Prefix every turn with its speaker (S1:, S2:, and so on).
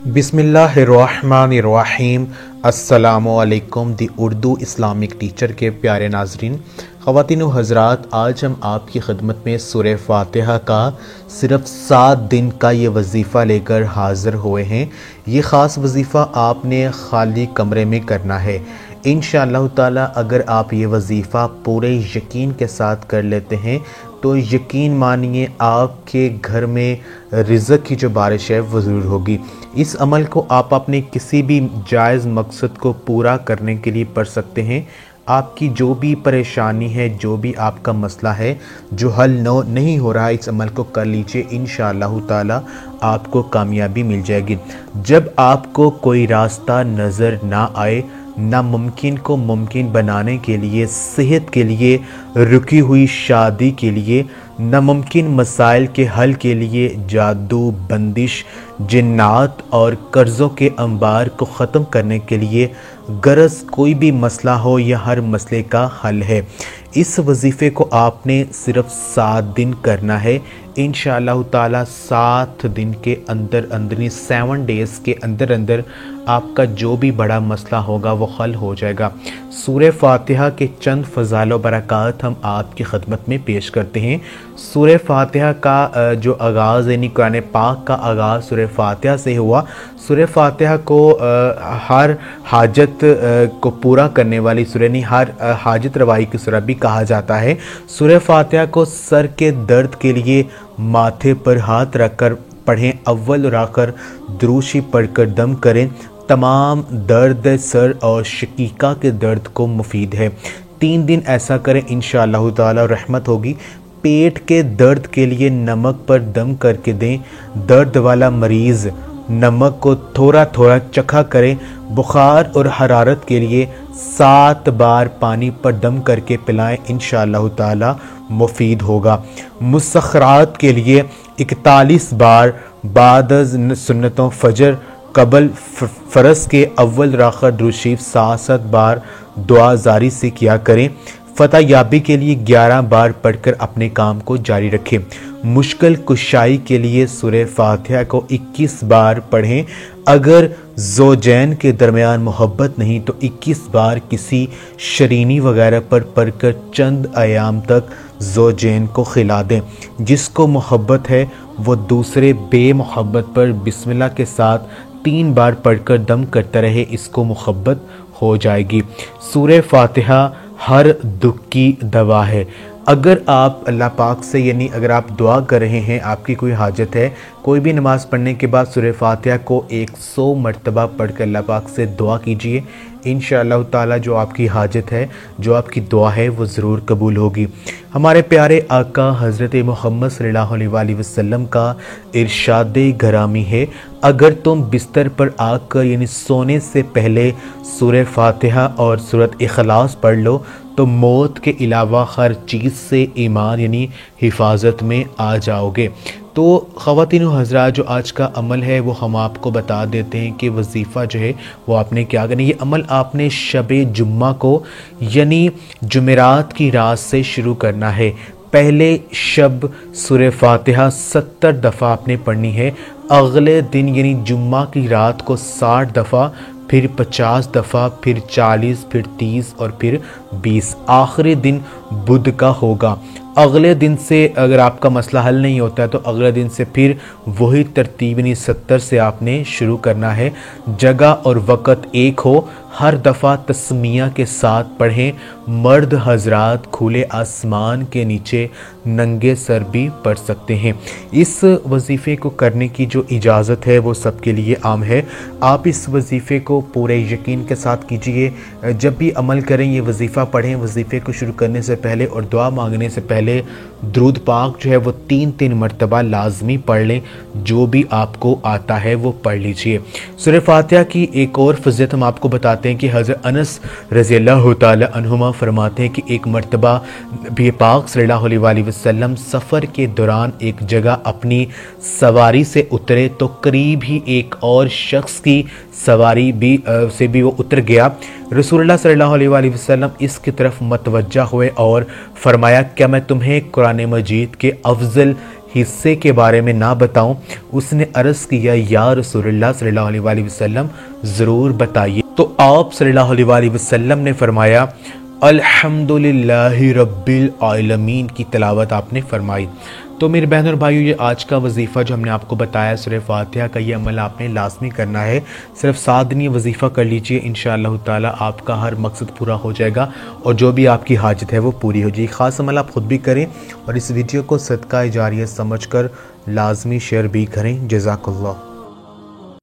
S1: बिस्मिल्लाहिर्रहमानिर्रहीम। अस्सलामुअलैकुम दी Urdu Islamic teacher के प्यारे नाजरीन, ख़वातीन व हज़रात, आज हम आपकी खिदमत में सूरह फातिहा का सिर्फ 7 दिन का ये वजीफ़ा लेकर हाज़िर हुए हैं। ये ख़ास वजीफ़ा आपने खाली कमरे में करना है। इंशाअल्लाह ताला अगर आप ये वजीफ़ा पूरे यकीन के साथ कर लेते हैं तो यकीन मानिए आपके घर में रिज़्क़ की जो बारिश है वो ज़रूर होगी। इस अमल को आप अपने किसी भी जायज़ मकसद को पूरा करने के लिए पढ़ सकते हैं। आपकी जो भी परेशानी है, जो भी आपका मसला है जो हल नहीं हो रहा है, इस अमल को कर लीजिए, इंशाअल्लाह ताला आपको कामयाबी मिल जाएगी। जब आपको कोई रास्ता नज़र ना आए, नामुमकिन को मुमकिन बनाने के लिए, सेहत के लिए, रुकी हुई शादी के लिए, नामुमकिन मसाइल के हल के लिए, जादू, बंदिश, जिन्नात और कर्ज़ों के अंबार को ख़त्म करने के लिए, गरज कोई भी मसला हो, यह हर मसले का हल है। इस वजीफ़े को आपने सिर्फ 7 दिन करना है। इंशाअल्लाह ताला 7 दिन के अंदर 7 डेज़ के अंदर आपका जो भी बड़ा मसला होगा वो हल हो जाएगा। सूरह फातिहा के चंद फ़ज़ाइल व बरक़ात हम आपकी खिदमत में पेश करते हैं। सूरह फातिहा का जो आगाज़ यानी कुरान पाक का आगाज़ सूरह फातिहा से हुआ। सूरह फातिहा को हर हाजत को पूरा करने वाली सूरह नहीं, हर हाजत रवाई की सूरह भी कहा जाता है। सूरह फातिहा को सर के दर्द के लिए माथे पर हाथ रखकर पढ़ें, अव्वल और आखिर दुरूशी पढ़कर दम करें। तमाम दर्द सर और शकीका के दर्द को मुफीद है। 3 दिन ऐसा करें, इंशाअल्लाह ताला रहमत होगी। पेट के दर्द के लिए नमक पर दम करके दें। दर्द वाला मरीज़ नमक को थोड़ा थोड़ा चखा करें। बुखार और हरारत के लिए 7 बार पानी पर दम करके पिलाएं, इंशाअल्लाह ताला मुफीद होगा। मुसखरात के लिए 41 बार बाद सुन्नतों फजर कबल फ़रस के अव्वल राखर दुरूद 7 बार दुआ जारी से किया करें। फ़तह याबी के लिए 11 बार पढ़कर अपने काम को जारी रखें। मुश्किल कुशाई के लिए सूरह फातिहा को 21 बार पढ़ें। अगर ज़ौजैन के दरमियान मोहब्बत नहीं तो 21 बार किसी शरीनी वगैरह पर पढ़कर चंद अयाम तक ज़ौजैन को खिला दें। जिसको मोहब्बत है वो दूसरे बेमोहब्बत पर बिस्मिल्लाह के साथ 3 बार पढ़कर दम करता रहे, इसको मोहब्बत हो जाएगी। सूरह फातिहा हर दुख की दवा है। अगर आप अल्लाह पाक से यानी अगर आप दुआ कर रहे हैं, आपकी कोई हाजत है, कोई भी नमाज़ पढ़ने के बाद सूरह फातिहा को 100 मरतबा पढ़कर अल्लाह पाक से दुआ कीजिए, इंशाअल्लाह ताला जो आपकी हाजत है, जो आपकी दुआ है वो ज़रूर कबूल होगी। हमारे प्यारे आका हज़रत मोहम्मद सल्लल्लाहु अलैहि वसल्लम का इरशाद गरामी है, अगर तुम बिस्तर पर आकर यानी सोने से पहले सूरह फातिहा और सूरत इखलास पढ़ लो तो मौत के अलावा हर चीज़ से ईमान यानी हिफाजत में आ जाओगे। तो ख़वातीन व हज़रात, जो आज का अमल है वो हम आपको बता देते हैं कि वजीफ़ा जो है वो आपने क्या करना है। ये अमल आपने शब जुम्मा को यानी जुमेरात की रात से शुरू करना है। पहले शब सूरह फातिहा 70 दफ़ा आपने पढ़नी है। अगले दिन यानी जुम्मा की रात को 60 दफ़ा, फिर 50 दफ़ा, फिर 40, फिर 30 और फिर 20। आखिरी दिन बुध का होगा। अगले दिन से अगर आपका मसला हल नहीं होता है तो अगले दिन से फिर वही तरतीब यानी 70 से आपने शुरू करना है। जगह और वक़्त एक हो, हर दफ़ा तस्मिया के साथ पढ़ें। मर्द हजरात खुले आसमान के नीचे नंगे सर भी पढ़ सकते हैं। इस वजीफ़े को करने की जो इजाज़त है वो सबके लिए आम है। आप इस वजीफ़े को पूरे यकीन के साथ कीजिए। जब भी अमल करें, ये वजीफ़ा पढ़ें, वजीफ़े को शुरू करने से पहले और दुआ मांगने से पहले दुरूद पाक जो है वो 3 मरतबा लाजमी पढ़ लें। जो भी आपको आता है वो पढ़ लीजिए। सूरह फातिहा की एक और फ़ज़ीलत हम आपको बताते हैं कि हज़रत अनस रज़ियल्लाहु ताला अन्हुमा फरमाते हैं कि एक मरतबा नबी पाक सल्लल्लाहु अलैहि वसल्लम सफ़र के दौरान एक जगह अपनी सवारी से उतरे तो करीब ही एक और शख्स की सवारी से भी वो उतर गया। रसूलुल्लाह सल्लल्लाहु अलैहि वसल्लम इसकी तरफ मतवज्जा हुए और फरमाया, क्या मैं तुम्हें कुरान मजीद के अफजल حصے کے بارے میں نہ بتاؤں؟ اس نے عرض کیا یا رسول اللہ صلی اللہ علیہ وآلہ وسلم ضرور بتائیے۔ تو آپ صلی اللہ علیہ وآلہ وسلم نے فرمایا الحمدللہ رب العالمین کی تلاوت آپ نے فرمائی۔ تو میرے بہن اور بھائیو، یہ آج کا وظیفہ جو ہم نے آپ کو بتایا سورہ فاتحہ کا، یہ عمل آپ نے لازمی کرنا ہے۔ صرف 7 دن یہ وظیفہ کر لیجئے، انشاءاللہ تعالی آپ کا ہر مقصد پورا ہو جائے گا اور جو بھی آپ کی حاجت ہے وہ پوری ہو جائے گی۔ خاص عمل آپ خود بھی کریں اور اس ویڈیو کو صدقہ جاریہ سمجھ کر لازمی شیئر بھی کریں۔ جزاک اللہ۔